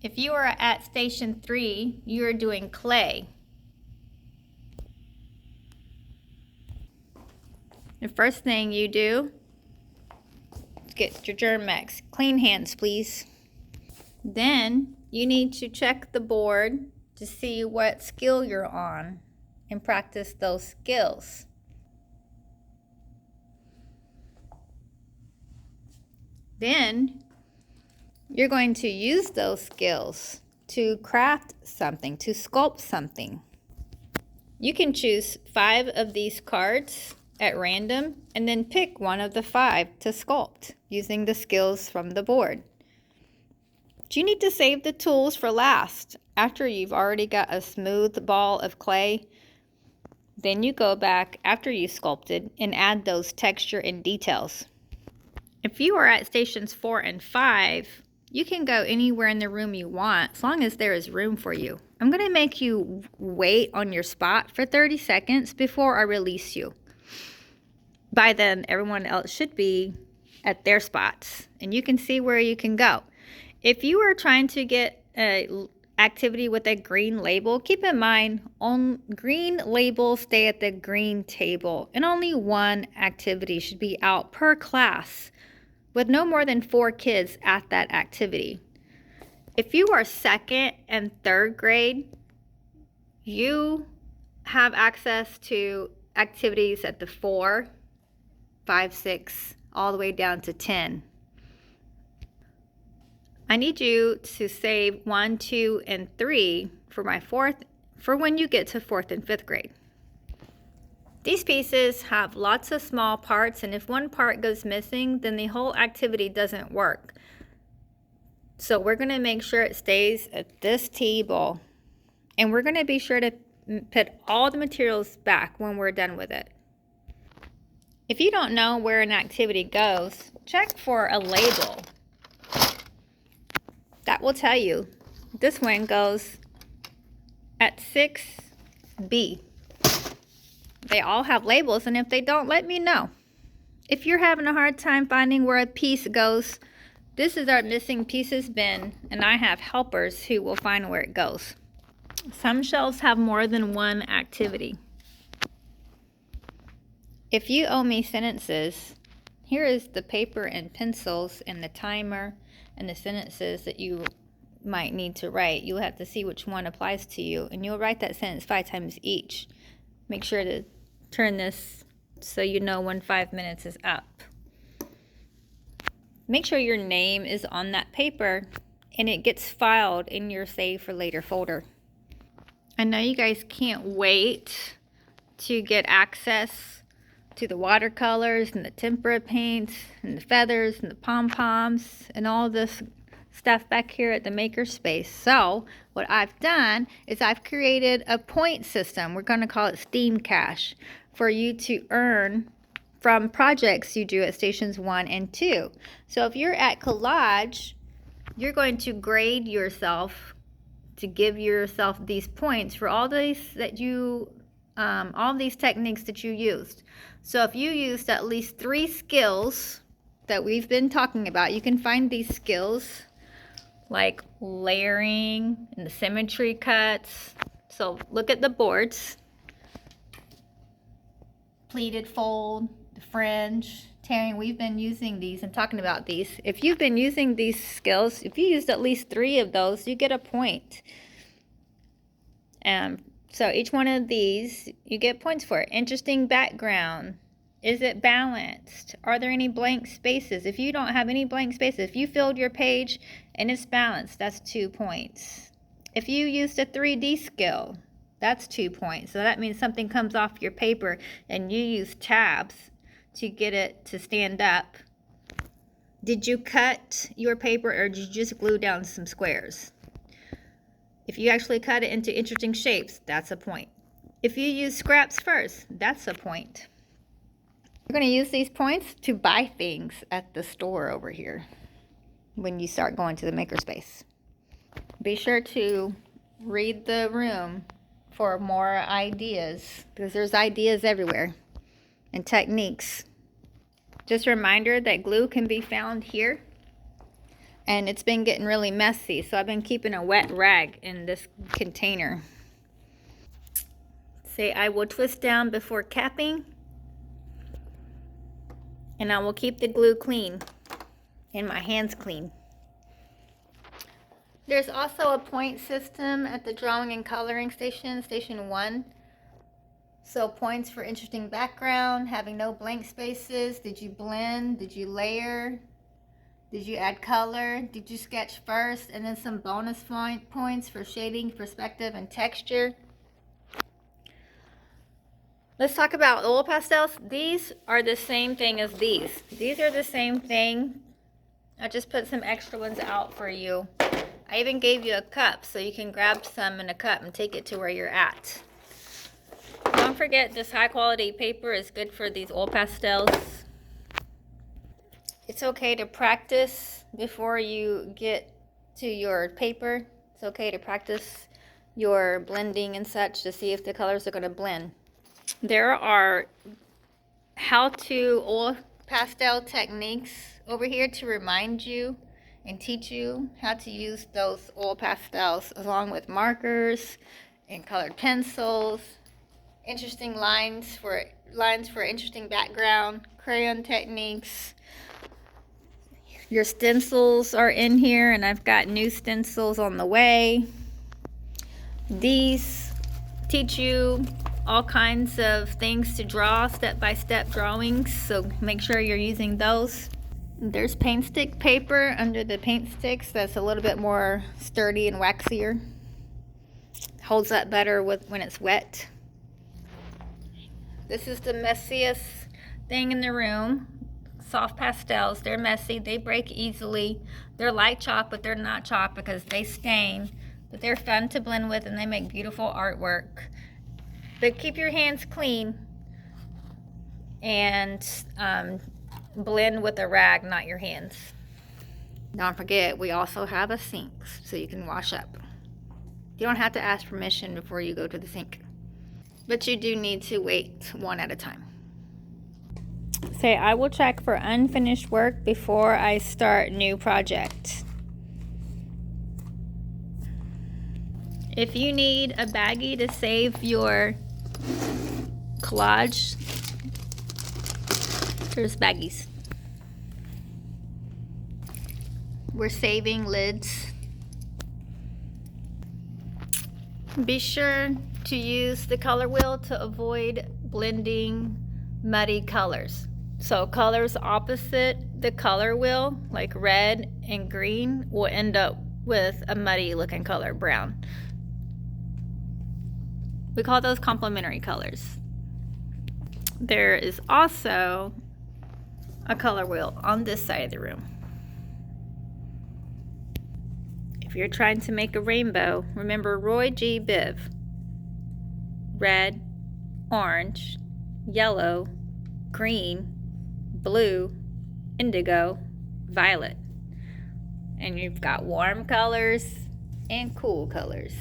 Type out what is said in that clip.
If you are at station 3, you are doing clay. The first thing you do is get your Germ-X. Clean hands, please. Then you need to check the board to see what skill you're on and practice those skills. Then you're going to use those skills to craft something, to sculpt something. You can choose 5 of these cards at random and then pick one of the 5 to sculpt using the skills from the board. You need to save the tools for last. After you've already got a smooth ball of clay, then you go back after you sculpted and add those texture and details. If you are at stations 4 and 5, you can go anywhere in the room you want as long as there is room for you. I'm going to make you wait on your spot for 30 seconds before I release you. By then, everyone else should be at their spots, and you can see where you can go. If you are trying to get an activity with a green label, keep in mind, green labels stay at the green table, and only one activity should be out per class, with no more than 4 kids at that activity. If you are 2nd and 3rd grade, you have access to activities at the 4, 5, 6, all the way down to 10. I need you to save 1, 2, and 3 for when you get to 4th and 5th grade. These pieces have lots of small parts, and if one part goes missing, then the whole activity doesn't work. So we're going to make sure it stays at this table, and we're going to be sure to put all the materials back when we're done with it. If you don't know where an activity goes, check for a label. That will tell you this one goes at 6B. They all have labels, and if they don't, let me know. If you're having a hard time finding where a piece goes, this is our missing pieces bin, and I have helpers who will find where it goes. Some shelves have more than one activity. If you owe me sentences, here is the paper and pencils and the timer and the sentences that you might need to write. You'll have to see which one applies to you, and you'll write that sentence 5 times each. Make sure to turn this so you know when 5 minutes is up. Make sure your name is on that paper and it gets filed in your Save for Later folder. I know you guys can't wait to get access to the watercolors and the tempera paints and the feathers and the pom-poms and all this stuff back here at the Makerspace. So what I've done is I've created a point system. We're going to call it Steam Cash for you to earn from projects you do at stations 1 and 2. So if you're at collage, you're going to grade yourself to give yourself these points for all these that you all these techniques that you used. So if you used at least 3 skills that we've been talking about, you can find these skills like layering and the symmetry cuts. So look at the boards. Pleated fold, the fringe, tearing. We've been using these and talking about these. If you've been using these skills, if you used at least 3 of those, you get a point. So each one of these, you get points for it. Interesting background. Is it balanced? Are there any blank spaces? If you don't have any blank spaces, if you filled your page and it's balanced, that's 2 points. If you used a 3D skill, that's 2 points. So that means something comes off your paper and you use tabs to get it to stand up. Did you cut your paper or did you just glue down some squares? If you actually cut it into interesting shapes, that's a point. If you use scraps first, that's a point. You're going to use these points to buy things at the store over here when you start going to the Makerspace. Be sure to read the room for more ideas, because there's ideas everywhere and techniques. Just a reminder that glue can be found here and it's been getting really messy, so I've been keeping a wet rag in this container. Say I will twist down before capping, and I will keep the glue clean and my hands clean. There's also a point system at the drawing and coloring station, station 1. So points for interesting background, having no blank spaces. Did you blend? Did you layer? Did you add color? Did you sketch first? And then some bonus points for shading, perspective, and texture. Let's talk about oil pastels. These are the same thing as these. These are the same thing. I just put some extra ones out for you. I even gave you a cup so you can grab some in a cup and take it to where you're at. Don't forget, this high quality paper is good for these oil pastels. It's okay to practice before you get to your paper. It's okay to practice your blending and such to see if the colors are going to blend. There are how-to oil pastel techniques over here to remind you and teach you how to use those oil pastels, along with markers and colored pencils, interesting lines for interesting background, crayon techniques. Your stencils are in here, and I've got new stencils on the way. These teach you all kinds of things to draw, step-by-step drawings, so make sure you're using those. There's paint stick paper under the paint sticks that's a little bit more sturdy and waxier. Holds up better when it's wet. This is the messiest thing in the room. Soft pastels, they're messy, they break easily. They're like chalk, but they're not chalk because they stain. But they're fun to blend with, and they make beautiful artwork. But keep your hands clean and blend with a rag, not your hands. Don't forget, we also have a sink so you can wash up. You don't have to ask permission before you go to the sink, but you do need to wait one at a time. Say, I will check for unfinished work before I start new project. If you need a baggie to save your collage, there's baggies. We're saving lids. Be sure to use the color wheel to avoid blending muddy colors. So colors opposite the color wheel, like red and green, will end up with a muddy looking color, brown. We call those complementary colors. There is also a color wheel on this side of the room. If you're trying to make a rainbow, remember Roy G. Biv. Red, orange, yellow, green, blue, indigo, violet. And you've got warm colors and cool colors.